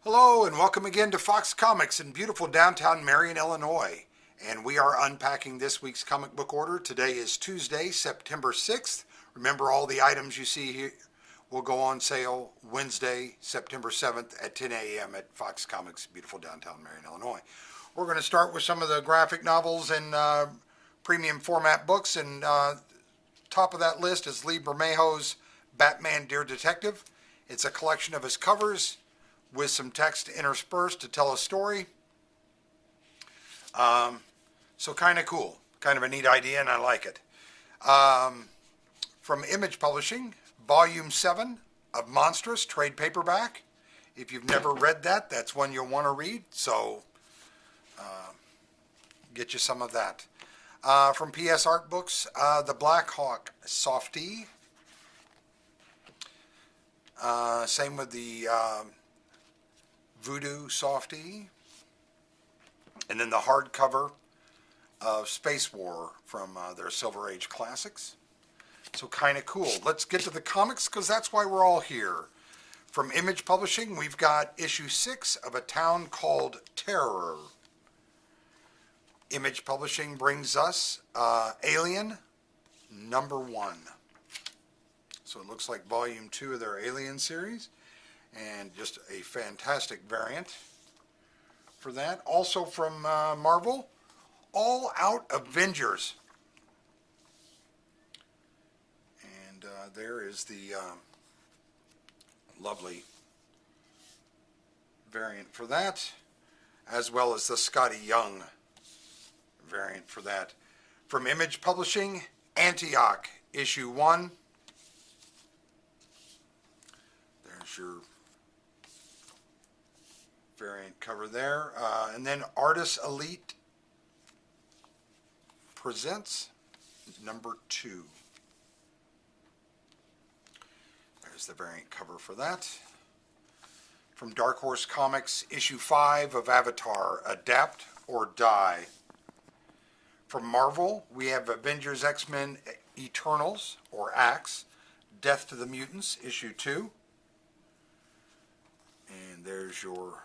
Hello and welcome again to Fox Comics in beautiful downtown Marion, Illinois. And we are unpacking this week's comic book order. Today is Tuesday, September 6th. Remember, all the items you see here will go on sale Wednesday, September 7th at 10 a.m. at Fox Comics, beautiful downtown Marion, Illinois. We're going to start with some of the graphic novels and premium format books. And top of that list is Lee Bermejo's Batman Dear Detective. It's a collection of his covers with some text interspersed to tell a story. So kind of cool, kind of a neat idea, and I like it. From Image Publishing, Volume 7 of Monstrous, trade paperback. If you've never read that, that's one you'll want to read, so get you some of that. From PS Art Books, The Black Hawk Softie. Same with the Voodoo Softie, and then the hardcover of Space War from their Silver Age Classics. So kind of cool. Let's get to the comics because that's why we're all here. From Image Publishing, we've got issue 6 of A Town Called Terror. Image Publishing brings us Alien #1. So it looks like volume 2 of their Alien series. And just a fantastic variant for that. Also from Marvel, All Out Avengers. And there is the lovely variant for that, as well as the Scotty Young variant for that. From Image Publishing, Antioch, issue 1. There's your variant cover there. And then Artist Elite presents #2. There's the variant cover for that. From Dark Horse Comics, issue 5 of Avatar, Adapt or Die. From Marvel, we have Avengers X-Men Eternals, or Axe, Death to the Mutants, issue 2. And there's your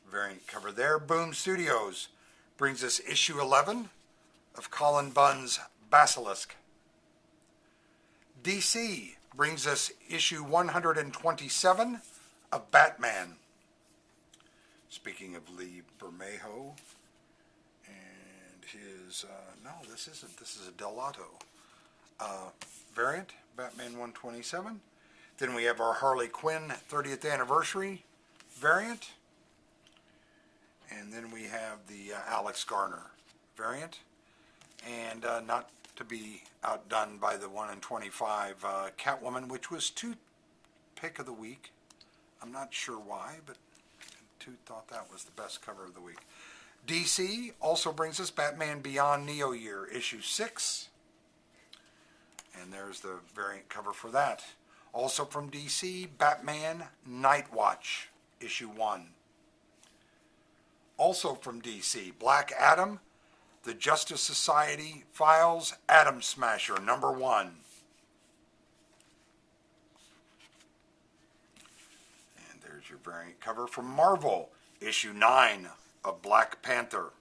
variant cover there. Boom Studios brings us issue 11 of Colin Bunn's Basilisk. DC brings us issue 127 of Batman. Speaking of Lee Bermejo and his, no, this isn't, this is a Delato variant, Batman 127. Then we have our Harley Quinn 30th anniversary variant. And then we have the Alex Garner variant. And not to be outdone by the 1 in 25 Catwoman, which was Toot pick of the week. I'm not sure why, but Toot thought that was the best cover of the week. DC also brings us Batman Beyond Neo Year, issue 6. And there's the variant cover for that. Also from DC, Batman Night Watch, issue 1. Also from DC, Black Adam, The Justice Society Files, Atom Smasher, #1. And there's your variant cover from Marvel, issue 9 of Black Panther.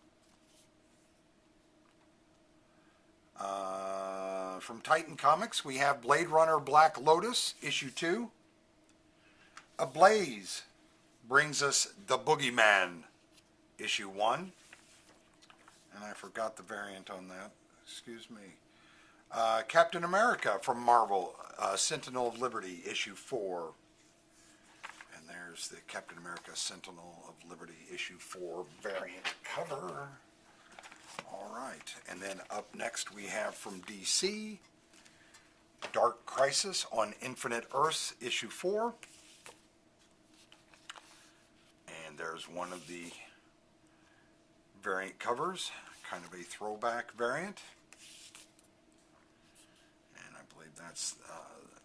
From Titan Comics, we have Blade Runner Black Lotus, issue 2. Ablaze brings us The Boogeyman, issue 1. And I forgot the variant on that. Excuse me. Captain America from Marvel, Sentinel of Liberty, issue 4. And there's the Captain America Sentinel of Liberty, issue 4 variant cover. All right. And then up next we have from DC, Dark Crisis on Infinite Earths, issue 4. And there's one of the variant covers, kind of a throwback variant. And I believe that's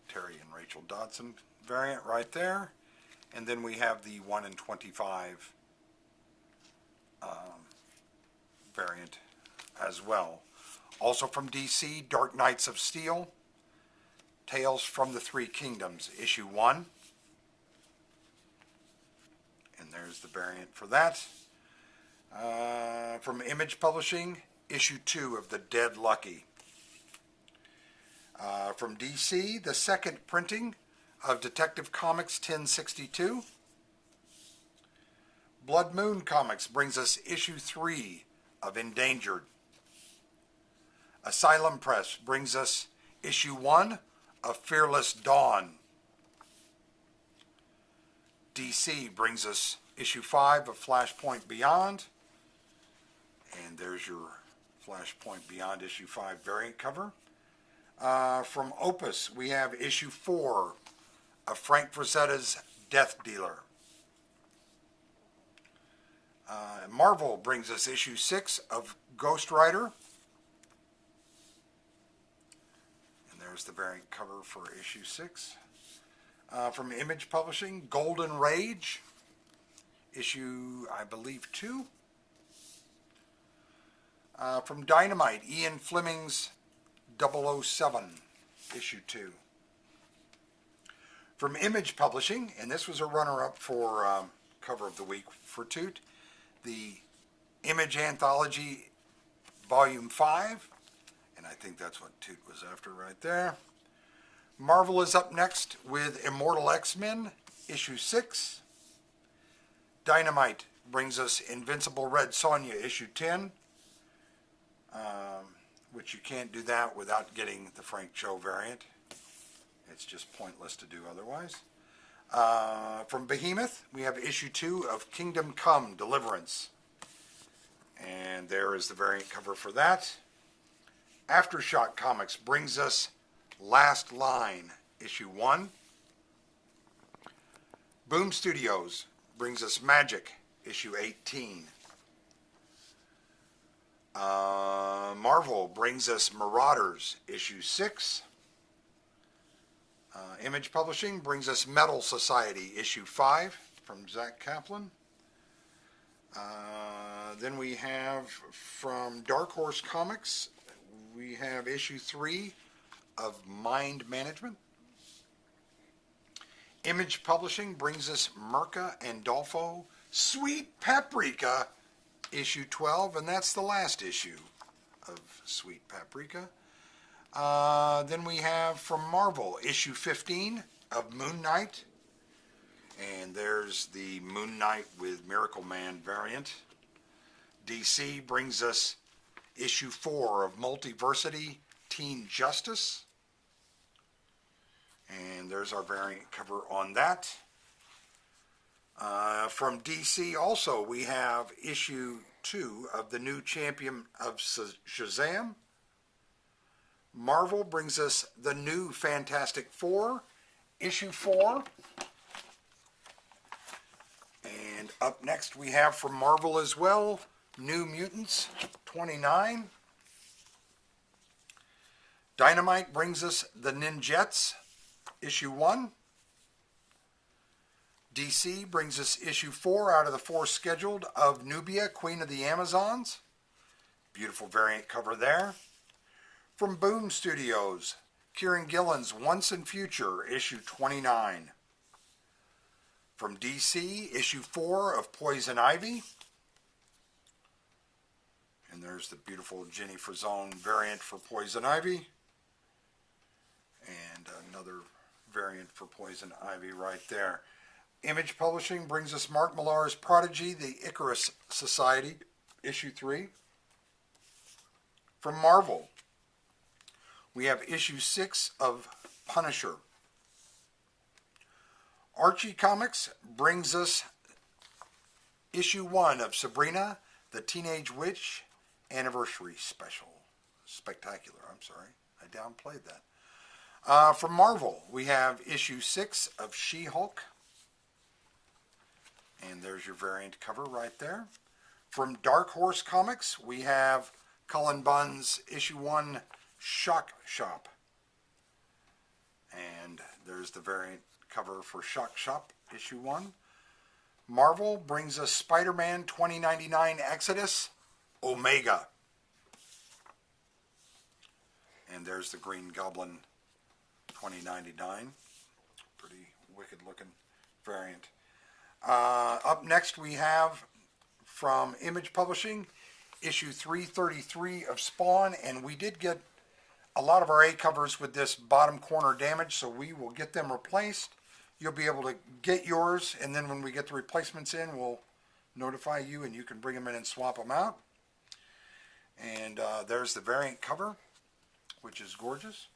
Terry and Rachel Dodson variant right there. And then we have the 1 in 25 variant as well. Also from DC, Dark Knights of Steel, Tales from the Three Kingdoms, issue 1. there's the variant for that. From Image Publishing, issue 2 of The Dead Lucky. From DC, the second printing of Detective Comics 1062. Blood Moon Comics brings us issue 3 of Endangered. Asylum Press brings us issue 1 of Fearless Dawn. DC brings us issue 5 of Flashpoint Beyond. And there's your Flashpoint Beyond issue 5 variant cover. From Opus, we have issue 4 of Frank Frazetta's Death Dealer. Marvel brings us issue 6 of Ghost Rider. And there's the variant cover for issue 6. From Image Publishing, Golden Rage, issue, I believe, 2. From Dynamite, Ian Fleming's 007, issue 2. From Image Publishing, and this was a runner-up for cover of the week for Toot, the Image Anthology Volume 5, and I think that's what Toot was after right there. Marvel is up next with Immortal X-Men, issue 6. Dynamite brings us Invincible Red Sonja, issue 10. Which you can't do that without getting the Frank Cho variant. It's just pointless to do otherwise. From Behemoth, we have issue 2 of Kingdom Come Deliverance. And there is the variant cover for that. Aftershock Comics brings us Last Line, issue 1. Boom Studios brings us Magic, issue 18. Marvel brings us Marauders, issue 6. Image Publishing brings us Metal Society, issue 5, from Zach Kaplan. Then we have from Dark Horse Comics, we have issue 3 of Mind Management. Image Publishing brings us Merca and Dolfo, Sweet Paprika, issue 12, and that's the last issue of Sweet Paprika. Then we have from Marvel, issue 15 of Moon Knight. And there's the Moon Knight with Miracle Man variant. DC brings us issue 4 of Multiversity Teen Justice. And there's our variant cover on that. From DC also, we have issue 2 of the new Champion of Shazam. Marvel brings us the new Fantastic Four, issue 4. And up next we have from Marvel as well, New Mutants 29. Dynamite brings us the Ninjets, issue 1. DC brings us issue 4 out of the 4 scheduled of Nubia, Queen of the Amazons. Beautiful variant cover there. From Boom Studios, Kieran Gillen's Once and Future, issue 29. From DC, issue 4 of Poison Ivy. And there's the beautiful Jenny Frozone variant for Poison Ivy. And another variant for Poison Ivy right there. Image Publishing brings us Mark Millar's Prodigy, the Icarus Society, issue 3. From Marvel, we have issue 6 of Punisher. Archie Comics brings us issue 1 of Sabrina, the Teenage Witch Anniversary Special. Spectacular, I'm sorry. I downplayed that. From Marvel, we have issue 6 of She-Hulk. And there's your variant cover right there. From Dark Horse Comics, we have Cullen Bunn's issue 1 Shock Shop. And there's the variant cover for Shock Shop issue 1. Marvel brings us Spider-Man 2099 Exodus Omega. And there's the Green Goblin 2099. Pretty wicked looking variant. Up next we have from Image Publishing, issue 333 of Spawn, and we did get a lot of our A covers with this bottom corner damage, so we will get them replaced. You'll be able to get yours, and then when we get the replacements in, we'll notify you and you can bring them in and swap them out. And there's the variant cover, which is gorgeous.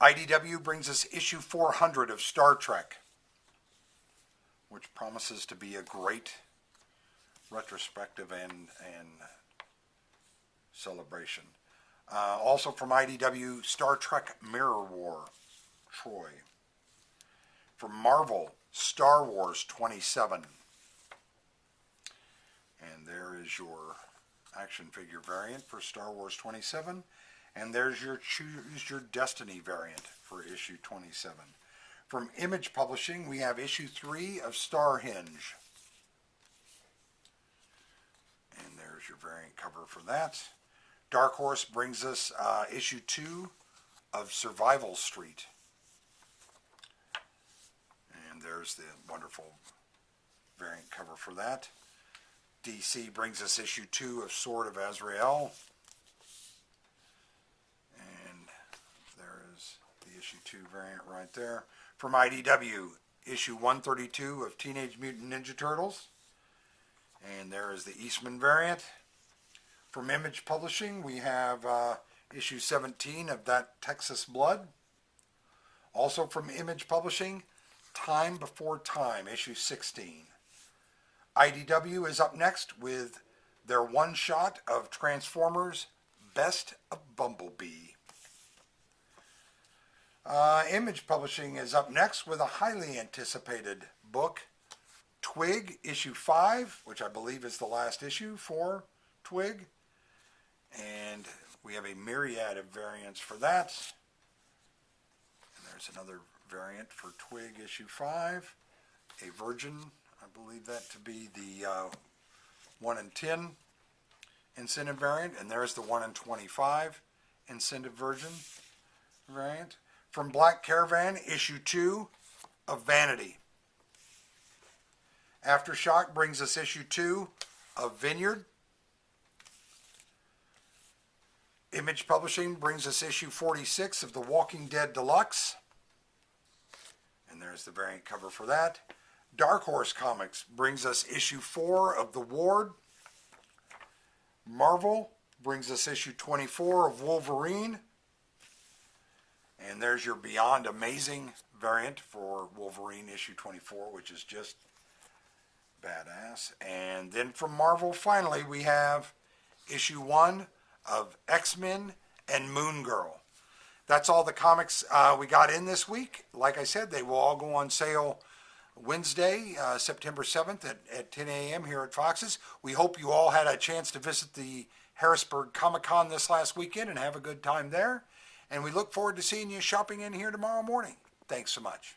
IDW brings us issue 400 of Star Trek, which promises to be a great retrospective and celebration. Also from IDW, Star Trek Mirror War, Troy. From Marvel, Star Wars 27. And there is your action figure variant for Star Wars 27. And there's your Choose Your Destiny variant for issue 27. From Image Publishing, we have issue 3 of Starhenge. And there's your variant cover for that. Dark Horse brings us issue 2 of Survival Street. And there's the wonderful variant cover for that. DC brings us issue 2 of Sword of Azrael. And there is the issue 2 variant right there. From IDW, issue 132 of Teenage Mutant Ninja Turtles. And there is the Eastman variant. From Image Publishing, we have issue 17 of That Texas Blood. Also from Image Publishing, Time Before Time, issue 16. IDW is up next with their one-shot of Transformers Best of Bumblebee. Image Publishing is up next with a highly anticipated book, Twig, issue 5, which I believe is the last issue for Twig. And we have a myriad of variants for that. And there's another variant for Twig, issue 5. A Virgin, I believe that to be the 1 in 10 incentive variant. And there's the 1 in 25 incentive Virgin variant. From Black Caravan, issue 2 of Vanity. Aftershock brings us issue 2 of Vineyard. Image Publishing brings us issue 46 of The Walking Dead Deluxe. And there's the variant cover for that. Dark Horse Comics brings us issue 4 of The Ward. Marvel brings us issue 24 of Wolverine. And there's your Beyond Amazing variant for Wolverine issue 24, which is just badass. And then from Marvel, finally, we have issue 1 of X-Men and Moon Girl. That's all the comics we got in this week. Like I said, they will all go on sale Wednesday, September 7th at 10 a.m. here at Fox's. We hope you all had a chance to visit the Harrisburg Comic-Con this last weekend and have a good time there. And we look forward to seeing you shopping in here tomorrow morning. Thanks so much.